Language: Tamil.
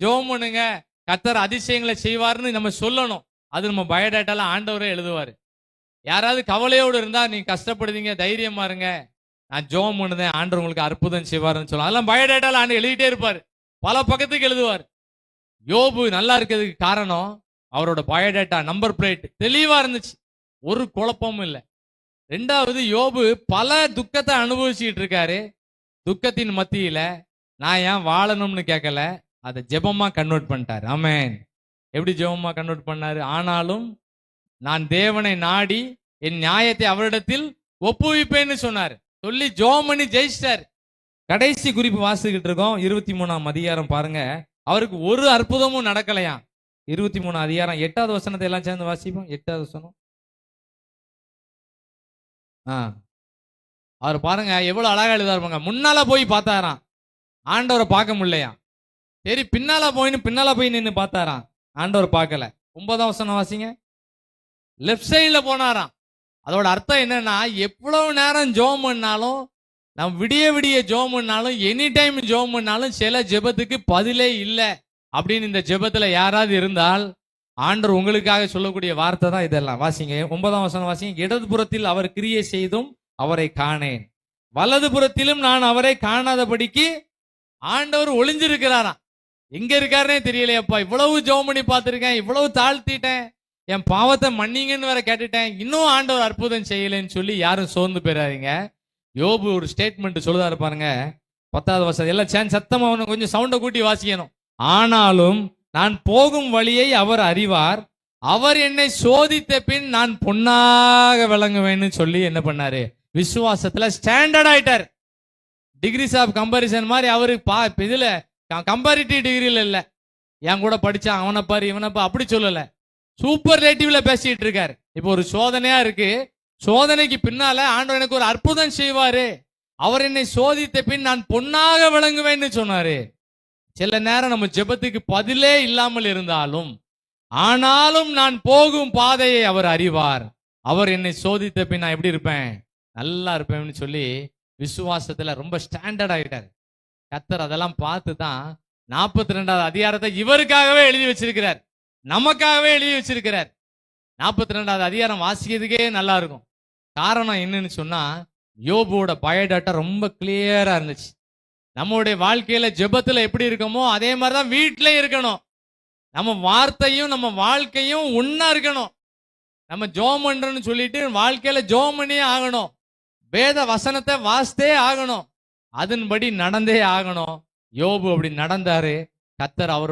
ஜெபம் பண்ணுங்க, கர்த்தர் அதிசயங்களை செய்வார்னு நம்ம சொல்லணும். அது நம்ம பயோடேட்டால ஆண்டவரே எழுதுவாரு. யாராவது கவலையோடு இருந்தா நீங்க கஷ்டப்படுவீங்க, தைரியமா இருங்க, நான் ஜெபம் பண்ணுதேன், ஆண்டவர் உங்களுக்கு அற்புதம் செய்வார்னு சொல்லலாம். அதெல்லாம் பயோடேட்டால ஆண்டு எழுதிட்டே இருப்பாரு, பல பக்கத்துக்கு எழுதுவார். யோபு நல்லா இருக்கிறதுக்கு காரணம் அவரோட பயோடேட்டா நம்பர் பிளேட் தெளிவா இருந்துச்சு, ஒரு குழப்பமும் இல்லை. ரெண்டாவது, யோபு பல துக்கத்தை அனுபவிச்சுட்டு இருக்காரு. துக்கத்தின் மத்தியில நான் ஏன் வாழணும்னு கேட்கல, அதை ஜெபமா கன்வெர்ட் பண்ணிட்டாரு. ஆமென். எப்படி ஜெபமா கன்வெர்ட் பண்ணாரு? ஆனாலும் நான் தேவனை நாடி என் நியாயத்தை அவரிடத்தில் ஒப்புவிப்பேன்னு சொன்னார். சொல்லி ஜெபம் பண்ணி ஜெயிச்சிட்டார். கடைசி குறிப்பு வாசிக்கிட்டு இருக்கோம், 23ஆம் அதிகாரம் பாருங்க. அவருக்கு ஒரு அற்புதமும் நடக்கலையாம். 23 அதிகாரம் 8வது வசனத்தை எல்லாம் சேர்ந்து வாசிப்போம். 8வது வசனம். அவர் பாருங்க எவ்வளவு அழகா எழுதாருப்பாங்க. முன்னால போய் பார்த்தாராம், ஆண்டவரை பார்க்க முடியலையா. சரி, பின்னால போய் நின்று பார்த்தாராம், ஆண்டவர் பார்க்கல. 9ஆம் வசனம் வாசிங்க. லெப்ட் சைட்ல போனாராம். அதோட அர்த்தம் என்னன்னா, எவ்வளவு நேரம் ஜெபம் பண்ணாலும், நம்ம விடிய விடிய ஜெபம் பண்ணாலும், எனி டைம் ஜெபம் பண்ணாலும் சில ஜெபத்துக்கு பதிலே இல்லை அப்படின்னு இந்த ஜெபத்துல யாராவது இருந்தால், ஆண்டவர் உங்களுக்காக சொல்லக்கூடிய வார்த்தை தான் இதெல்லாம். வாசிங்க 9ஆம் வசனம் வாசிங்க. இடது புறத்தில் அவர் கிரியை செய்தும் அவரை காணேன், வலது புறத்திலும் நான் அவரை காணாதபடிக்கு ஆண்டவர் ஒளிஞ்சிருக்கிறாராம். எங்க இருக்காருன்னே தெரியலையப்பா, இவ்வளவு ஜெபம் பண்ணி பார்த்திருக்கேன், இவ்வளவு தாழ்த்திட்டேன், என் பாவத்தை மன்னிங்கன்னு வேற கேட்டுட்டேன், இன்னும் ஆண்டவர் அற்புதம் செய்யலைன்னு சொல்லி யாரும் சோர்ந்து போயிடாதீங்க. யோபு ஒரு ஸ்டேட்மெண்ட் சொல்லுதாரு பாருங்க, 10வது வசனம். எல்லாம் சத்தமா கொஞ்சம் சவுண்டை கூட்டி வாசிக்கணும். ஆனாலும் நான் போகும் வழியை அவர் அறிவார், அவர் என்னை சோதித்த பின் நான் பொன்னாக விளங்குவேன்னு சொல்லி என்ன பண்ணாரு? விசுவாசத்துல ஸ்டாண்டர்ட் ஆயிட்டார். டிகிரிஸ் ஆஃப் கம்பாரிசன் மாதிரி அவருக்கு இதுல கம்பேரிட்டிவ் டிகிரில இல்ல, என் கூட படிச்சான் அவனை பாரு இவனை பாரு அப்படி சொல்லல, சூப்பர் ரிலேட்டிவ்ல பேசிட்டு இருக்காரு. இப்போ ஒரு சோதனையா இருக்கு, சோதனைக்கு பின்னால ஆண்டவர் எனக்கு ஒரு அற்புதம் செய்வாரு, அவர் என்னை சோதித்த பின் நான் பொன்னாக விளங்குவேன்னு சொன்னாரு. சில நேரம் நம்ம ஜெபத்துக்கு பதிலே இல்லாமல் இருந்தாலும், ஆனாலும் நான் போகும் பாதையை அவர் அறிவார், அவர் என்னை சோதித்த பின் நான் எப்படி இருப்பேன்? நல்லா இருப்பேன்னு சொல்லி விசுவாசத்துல ரொம்ப ஸ்டாண்டர்ட் ஆகிட்டார். கர்த்தர் அதெல்லாம் பார்த்து தான் 42வது அதிகாரத்தை இவருக்காகவே எழுதி வச்சிருக்கிறார், நமக்காகவே எழுதி வச்சிருக்கிறார். 42வது அதிகாரம் வாசிக்கிறதுக்கே நல்லா இருக்கும். காரணம் என்னன்னு சொன்னா, யோபுவோட பயோடாட்டா ரொம்ப கிளியரா இருந்துச்சு. நம்மளுடைய வாழ்க்கையில ஜெபத்துல எப்படி இருக்கமோ அதே மாதிரிதான் வீட்டிலையும் இருக்கணும். நம்ம வார்த்தையும் நம்ம வாழ்க்கையும் ஒன்னா இருக்கணும். நம்ம ஜெபம் பண்றோம்னு சொல்லிட்டு வாழ்க்கையில ஜெபம் பண்ணியே ஆகணும், வேத வசனத்தை வாசித்தே ஆகணும், அதன்படி நடந்தே ஆகணும். யோபு அப்படி நடந்தாரு. கர்த்தர் அவரோட